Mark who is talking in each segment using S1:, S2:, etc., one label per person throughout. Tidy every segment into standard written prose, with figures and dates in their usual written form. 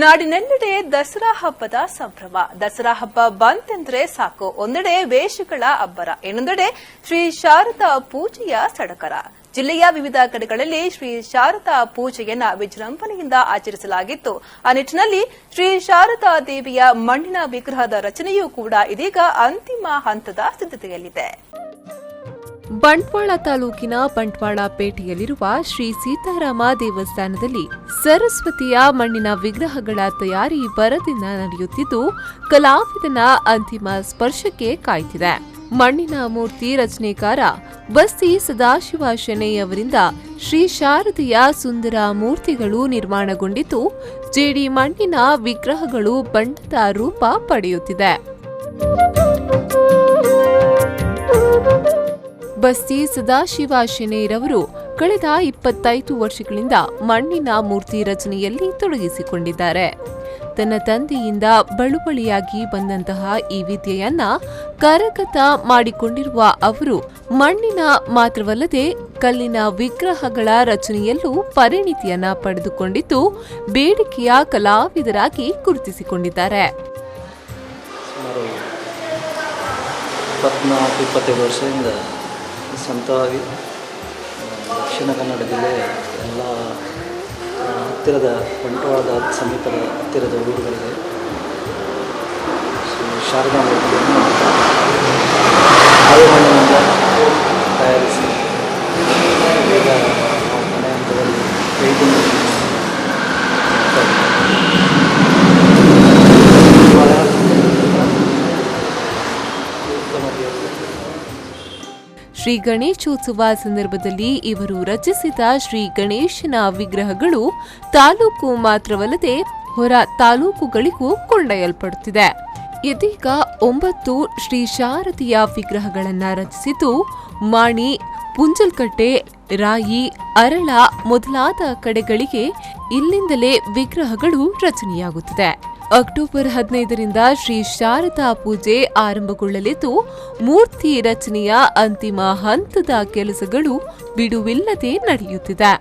S1: ನಾಡಿನೆಲ್ಲೆಡೆ ದಸರಾ ಹಬ್ಬದ ಸಂಭ್ರಮ. ದಸರಾ ಹಬ್ಬ ಬಂತೆಂದ್ರೆ ಸಾಕು, ಒಂದೆಡೆ ವೇಷಗಳ ಅಬ್ಬರ, ಇನ್ನೊಂದೆಡೆ ಶ್ರೀ ಶಾರದಾ ಪೂಜೆಯ ಸಡಗರ. ಜಿಲ್ಲೆಯ ವಿವಿಧ ಕಡೆಗಳಲ್ಲಿ ಶ್ರೀ ಶಾರದಾ ಪೂಜೆಯನ್ನ ವಿಜೃಂಭಣೆಯಿಂದ ಆಚರಿಸಲಾಗಿತ್ತು. ಆ ನಿಟ್ಟಿನಲ್ಲಿ ಶ್ರೀ ಶಾರದಾ ದೇವಿಯ ಮಣ್ಣಿನ ವಿಗ್ರಹದ ರಚನೆಯೂ ಕೂಡ ಇದೀಗ ಅಂತಿಮ ಹಂತದ ಸಿದ್ಧತೆಯಲ್ಲಿದೆ.
S2: ಬಂಟ್ವಾಳ ತಾಲೂಕಿನ ಬಂಟ್ವಾಳ ಪೇಟೆಯಲ್ಲಿರುವ ಶ್ರೀ ಸೀತಾರಾಮ ದೇವಸ್ಥಾನದಲ್ಲಿ ಸರಸ್ವತಿಯ ಮಣ್ಣಿನ ವಿಗ್ರಹಗಳ ತಯಾರಿ ಭರದಿಂದ ನಡೆಯುತ್ತಿದ್ದು, ಕಲಾವಿದನ ಅಂತಿಮ ಸ್ಪರ್ಶಕ್ಕೆ ಕಾಯ್ತಿದೆ. ಮಣ್ಣಿನ ಮೂರ್ತಿ ರಚನೆಕಾರ ಬಸ್ತಿ ಸದಾಶಿವ ಶೆಣೈ ಅವರಿಂದ ಶ್ರೀ ಶಾರದೆಯ ಸುಂದರ ಮೂರ್ತಿಗಳು ನಿರ್ಮಾಣಗೊಂಡಿದ್ದು, ಜೇಡಿ ಮಣ್ಣಿನ ವಿಗ್ರಹಗಳು ಬಣ್ಣದ ರೂಪ ಪಡೆಯುತ್ತಿದೆ. ಬಸ್ತಿ ಸದಾಶಿವ ಶೆಣೈರವರು ಕಳೆದ 25 ವರ್ಷಗಳಿಂದ ಮಣ್ಣಿನ ಮೂರ್ತಿ ರಚನೆಯಲ್ಲಿ ತೊಡಗಿಸಿಕೊಂಡಿದ್ದಾರೆ. ತನ್ನ ತಂದೆಯಿಂದ ಬಳುವಳಿಯಾಗಿ ಬಂದಂತಹ ಈ ವಿದ್ಯೆಯನ್ನ ಕರಗತ ಮಾಡಿಕೊಂಡಿರುವ ಅವರು ಮಣ್ಣಿನ ಮಾತ್ರವಲ್ಲದೆ ಕಲ್ಲಿನ ವಿಗ್ರಹಗಳ ರಚನೆಯಲ್ಲೂ ಪರಿಣಿತಿಯನ್ನ ಪಡೆದುಕೊಂಡಿದ್ದು, ಬೇಡಿಕೆಯ ಕಲಾವಿದರಾಗಿ ಗುರುತಿಸಿಕೊಂಡಿದ್ದಾರೆ.
S3: 24-25 ವರ್ಷದಿಂದ ಸ್ವಂತವಾಗಿ ದಕ್ಷಿಣ ಕನ್ನಡ ಜಿಲ್ಲೆಯ ಎಲ್ಲ ಹತ್ತಿರದ ಬಂಟ್ವಾಳದ ಸಮೀಪದ ಹತ್ತಿರದ ಊರುಗಳಿಗೆ ಶಾರದಾ ಮೂರ್ತಿಯನ್ನು ಮಣ್ಣಿನಿಂದ ತಯಾರಿಸಿ ಈಗ ಮನೆ ಹಂತದಲ್ಲಿ ಪೇಂಟಿಂಗ್
S2: ಶ್ರೀ ಗಣೇಶೋತ್ಸವ ಸಂದರ್ಭದಲ್ಲಿ ಇವರು ರಚಿಸಿದ ಶ್ರೀ ಗಣೇಶನ ವಿಗ್ರಹಗಳು ತಾಲೂಕು ಮಾತ್ರವಲ್ಲದೆ ಹೊರ ತಾಲೂಕುಗಳಿಗೂ ಕೊಂಡೊಯ್ಯಲ್ಪಡುತ್ತಿದೆ. ಇದೀಗ 9 ಶ್ರೀ ಶಾರದೆಯ ವಿಗ್ರಹಗಳನ್ನು ರಚಿಸಿದ್ದು, ಮಾಣಿ, ಪುಂಜಲ್ಕಟ್ಟೆ, ರಾಯಿ, ಅರಳ ಮೊದಲಾದ ಕಡೆಗಳಿಗೆ ಇಲ್ಲಿಂದಲೇ ವಿಗ್ರಹಗಳು ರಚನೆಯಾಗುತ್ತಿದೆ. ಅಕ್ಟೋಬರ್ 15ರಿಂದ ಶ್ರೀ ಶಾರದಾ ಪೂಜೆ ಆರಂಭಗೊಳ್ಳಲಿದ್ದು, ಮೂರ್ತಿ ರಚನೆಯ ಅಂತಿಮ ಹಂತದ ಕೆಲಸಗಳು ಬಿಡುವಿಲ್ಲದೆ ನಡೆಯುತ್ತಿದೆ.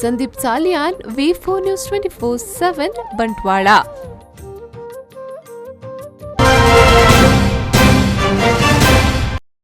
S2: Sandeep Salian, V4 News 24/7 Bantwal.